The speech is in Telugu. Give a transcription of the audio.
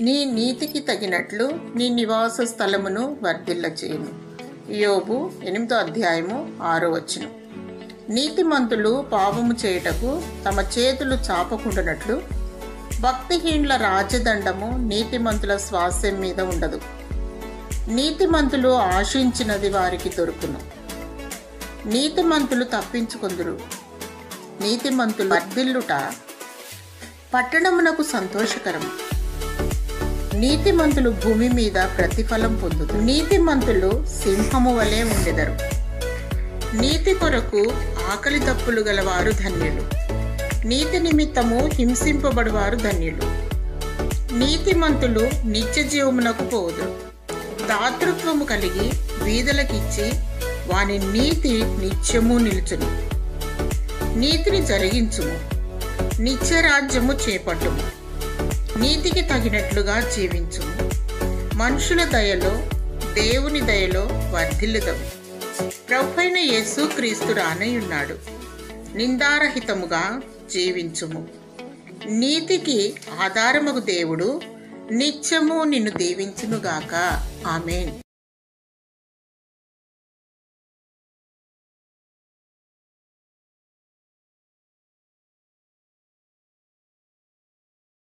నీ నీతికి తగినట్లు నీ నివాస స్థలమును వర్ధిల్లచేయును. యోబు 8వ అధ్యాయము 6వ వచనం. నీతిమంతులు పాపము చేయుటకు తమ చేతులు చాపకుండానట్లు భక్తిహీనుల రాజదండము నీతిమంతుల స్వాస్థ్యం మీద ఉండదు. నీతిమంతులు ఆశించినది వారికి దొరుకును. నీతిమంతులు తప్పించుకొందురు. నీతిమంతులు వర్ధిల్లుట పట్టణమునకు సంతోషకరం. నీతిమంతులు భూమి మీద ప్రతిఫలం పొందుదు. నీతిమంతులు సింహము వలె ఉండెదరు. నీతి కొరకు ఆకలి దప్పులు గలవారు ధన్యులు. నీతి నిమిత్తము హింసింపబడువారు ధన్యులు. నీతిమంతులు నిత్య జీవమునకు పోదు. దాతృత్వము కలిగి వీధులకిచ్చి వాని నీతి నిత్యము నిలుచును. నీతిని జరిగించుము, నిత్యరాజ్యము చేపట్టుము. నీతికి తగినట్లుగా జీవించుము. మనుషుల దయలో దేవుని దయలో వర్ధిల్లుదము. ప్రభువైన యేసుక్రీస్తు రానయ్యున్నాడు. నిందారహితముగా జీవించుము. నీతికి ఆధారమగు దేవుడు నిత్యము నిన్ను దీవించునుగాక. ఆమేన్.